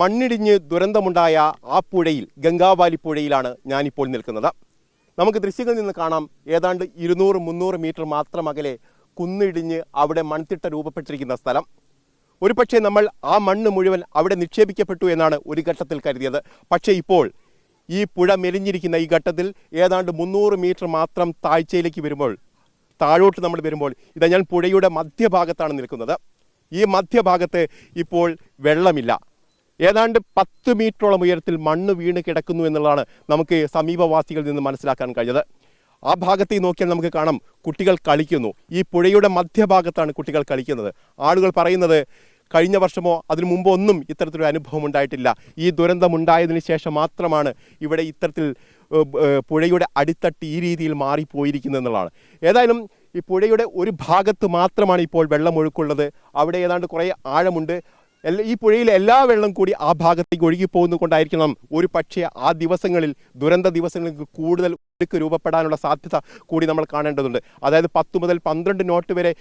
മണ്ണിടിഞ്ഞ് ദുരന്തമുണ്ടായ ആ പുഴയിൽ, ഗംഗാവാലി പുഴയിലാണ് ഞാനിപ്പോൾ നിൽക്കുന്നത്. നമുക്ക് ദൃശ്യങ്ങളിൽ നിന്ന് കാണാം, ഏതാണ്ട് 200-300 മീറ്റർ മാത്രം അകലെ കുന്നിടിഞ്ഞ് അവിടെ മൺതിട്ട രൂപപ്പെട്ടിരിക്കുന്ന സ്ഥലം. ഒരുപക്ഷെ നമ്മൾ ആ മണ്ണ് മുഴുവൻ അവിടെ നിക്ഷേപിക്കപ്പെട്ടു എന്നാണ് ഒരു ഘട്ടത്തിൽ കരുതിയത്. പക്ഷേ ഇപ്പോൾ ഈ പുഴ മെലിഞ്ഞിരിക്കുന്ന ഈ ഘട്ടത്തിൽ ഏതാണ്ട് 300 മീറ്റർ മാത്രം താഴ്ചയിലേക്ക് വരുമ്പോൾ, താഴോട്ട് നമ്മൾ വരുമ്പോൾ, ഇതാ ഞാൻ പുഴയുടെ മധ്യഭാഗത്താണ് നിൽക്കുന്നത്. ഈ മധ്യഭാഗത്ത് ഇപ്പോൾ വെള്ളമില്ല. ഏതാണ്ട് 10 മീറ്ററോളം ഉയരത്തിൽ മണ്ണ് വീണ് കിടക്കുന്നു എന്നുള്ളതാണ് നമുക്ക് സമീപവാസികളിൽ നിന്ന് മനസ്സിലാക്കാൻ കഴിഞ്ഞത്. ആ ഭാഗത്തേക്ക് നോക്കിയാൽ നമുക്ക് കാണാം, കുട്ടികൾ കളിക്കുന്നു. ഈ പുഴയുടെ മധ്യഭാഗത്താണ് കുട്ടികൾ കളിക്കുന്നത്. ആളുകൾ പറയുന്നത് കഴിഞ്ഞ വർഷമോ അതിനു മുമ്പോ ഒന്നും ഇത്തരത്തിലൊരു അനുഭവം ഉണ്ടായിട്ടില്ല. ഈ ദുരന്തമുണ്ടായതിനു ശേഷം മാത്രമാണ് ഇവിടെ ഇത്തരത്തിൽ പുഴയുടെ അടിത്തട്ട് ഈ രീതിയിൽ മാറിപ്പോയിരിക്കുന്നത് എന്നുള്ളതാണ്. ഏതായാലും ഈ പുഴയുടെ ഒരു ഭാഗത്ത് മാത്രമാണ് ഇപ്പോൾ വെള്ളമൊഴുക്കുള്ളത്. അവിടെ ഏതാണ്ട് കുറേ ആഴമുണ്ട്. ഈ പുഴയിലെ എല്ലാ വെള്ളം കൂടി ആ ഭാഗത്തേക്ക് ഒഴുകിപ്പോകുന്നത് കൊണ്ടായിരിക്കണം ഒരു പക്ഷേ ആ ദിവസങ്ങളിൽ, ദുരന്ത ദിവസങ്ങളിൽ കൂടുതൽ ഒഴുക്ക് രൂപപ്പെടാനുള്ള സാധ്യത കൂടി നമ്മൾ കാണേണ്ടതുണ്ട്. അതായത് 10 മുതൽ 12 നോട്ട് വരെ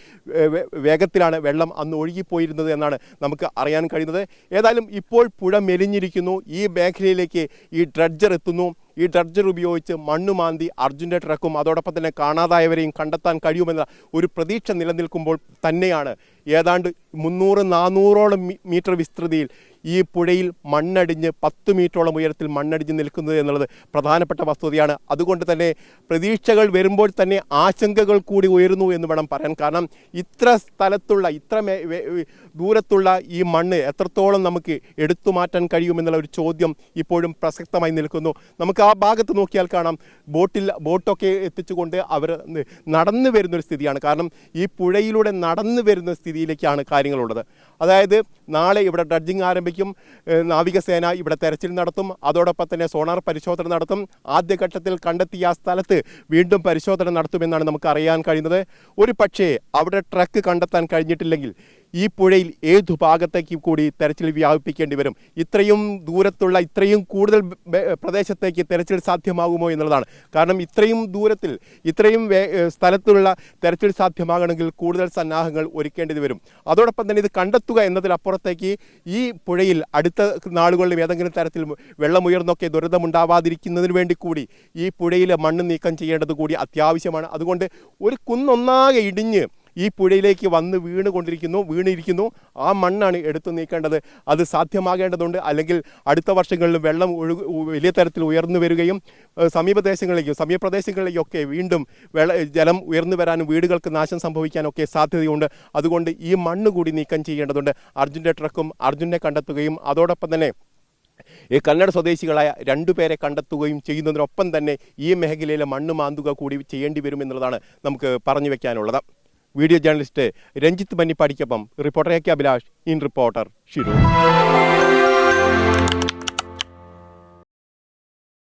വേഗത്തിലാണ് വെള്ളം അന്ന് ഒഴുകിപ്പോയിരുന്നത് എന്നാണ് നമുക്ക് അറിയാൻ കഴിയുന്നത്. ഏതായാലും ഇപ്പോൾ പുഴ മെലിഞ്ഞിരിക്കുന്നു. ഈ മേഖലയിലേക്ക് ഈ ഡ്രഡ്ജർ എത്തുന്നു. ഈ ഡ്രഡ്ജർ ഉപയോഗിച്ച് മണ്ണ് മാന്തി അർജുൻ്റെ ട്രക്കും അതോടൊപ്പം തന്നെ കാണാതായവരെയും കണ്ടെത്താൻ കഴിയുമെന്ന ഒരു പ്രതീക്ഷ നിലനിൽക്കുമ്പോൾ തന്നെയാണ് ഏതാണ്ട് 300-400ഓളം മീറ്റർ വിസ്തൃതിയിൽ ഈ പുഴയിൽ മണ്ണടിഞ്ഞ് 10 മീറ്ററോളം ഉയരത്തിൽ മണ്ണടിഞ്ഞ് നിൽക്കുന്നത് എന്നുള്ളത് പ്രധാനപ്പെട്ട വസ്തുതയാണ്. അതുകൊണ്ട് തന്നെ പ്രതീക്ഷകൾ വരുമ്പോൾ തന്നെ ആശങ്കകൾ കൂടി ഉയരുന്നു എന്ന് വേണം പറയാൻ. കാരണം ഇത്ര സ്ഥലത്തുള്ള, ഇത്ര ദൂരത്തുള്ള ഈ മണ്ണ് എത്രത്തോളം നമുക്ക് എടുത്തു മാറ്റാൻ കഴിയുമെന്നുള്ള ഒരു ചോദ്യം ഇപ്പോഴും പ്രസക്തമായി നിൽക്കുന്നു. നമുക്ക് ആ ഭാഗത്ത് നോക്കിയാൽ കാണാം, ബോട്ടൊക്കെ എത്തിച്ചുകൊണ്ട് അവർ നടന്നു വരുന്നൊരു സ്ഥിതിയാണ്. കാരണം ഈ പുഴയിലൂടെ നടന്നു വരുന്ന സ്ഥിതിയിലേക്കാണ് കാര്യങ്ങളുള്ളത്. അതായത് നാളെ ഇവിടെ ഡ്രഡ്ജിങ് ആരംഭിക്കും. നാവികസേന ഇവിടെ തെരച്ചിൽ നടത്തും. അതോടൊപ്പം തന്നെ സോണാർ പരിശോധന നടത്തും. ആദ്യഘട്ടത്തിൽ കണ്ടെത്തിയ ആ സ്ഥലത്ത് വീണ്ടും പരിശോധന നടത്തുമെന്നാണ് നമുക്ക് അറിയാൻ കഴിയുന്നത്. ഒരു പക്ഷേ അവിടെ ട്രക്ക് കണ്ടെത്താൻ കഴിഞ്ഞിട്ടില്ലെങ്കിൽ ഈ പുഴയിൽ ഏതു ഭാഗത്തേക്ക് കൂടി തെരച്ചിൽ വ്യാപിപ്പിക്കേണ്ടി വരും. ഇത്രയും ദൂരത്തുള്ള, ഇത്രയും കൂടുതൽ പ്രദേശത്തേക്ക് തെരച്ചിൽ സാധ്യമാകുമോ എന്നുള്ളതാണ്. കാരണം ഇത്രയും ദൂരത്തിൽ, ഇത്രയും സ്ഥലത്തുള്ള തെരച്ചിൽ സാധ്യമാകണമെങ്കിൽ കൂടുതൽ സന്നാഹങ്ങൾ ഒരുക്കേണ്ടി വരും. അതോടൊപ്പം തന്നെ ഇത് കണ്ടെത്തുക എന്നതിലപ്പുറത്തേക്ക് ഈ പുഴയിൽ അടുത്ത നാളുകളിലും ഏതെങ്കിലും തരത്തിൽ വെള്ളമുയർന്നൊക്കെ ദുരിതമുണ്ടാവാതിരിക്കുന്നതിന് വേണ്ടി കൂടി ഈ പുഴയിലെ മണ്ണ് നീക്കം ചെയ്യേണ്ടത് കൂടി അത്യാവശ്യമാണ്. അതുകൊണ്ട് ഒരു കുന്നൊന്നാകെ ഇടിഞ്ഞ് ഈ പുഴയിലേക്ക് വന്ന് വീണിരിക്കുന്നു. ആ മണ്ണാണ് എടുത്തു നീക്കേണ്ടത്. അത് സാധ്യമാകേണ്ടതുണ്ട്. അല്ലെങ്കിൽ അടുത്ത വർഷങ്ങളിൽ വെള്ളം വലിയ തരത്തിൽ ഉയർന്നു വരികയും സമീപപ്രദേശങ്ങളിലേക്കൊക്കെ വീണ്ടും ജലം ഉയർന്നു വരാനും വീടുകൾക്ക് നാശം സംഭവിക്കാനൊക്കെ സാധ്യതയുണ്ട്. അതുകൊണ്ട് ഈ മണ്ണ് കൂടി നീക്കം ചെയ്യേണ്ടതുണ്ട്. അർജുൻ്റെ ട്രക്കും അർജുനെ കണ്ടെത്തുകയും അതോടൊപ്പം തന്നെ ഈ കന്നഡ സ്വദേശികളായ 2 പേരെ കണ്ടെത്തുകയും ചെയ്യുന്നതിനൊപ്പം തന്നെ ഈ മേഖലയിലെ മണ്ണ് മാന്തുക കൂടി ചെയ്യേണ്ടി വരുമെന്നുള്ളതാണ് നമുക്ക് പറഞ്ഞു വെക്കാനുള്ളത്. വീഡിയോ ജേർണലിസ്റ്റ് രഞ്ജിത്ത് ബന്നിപ്പാടിക്കൊപ്പം reporter A K Abhilash, in reporter Shirur.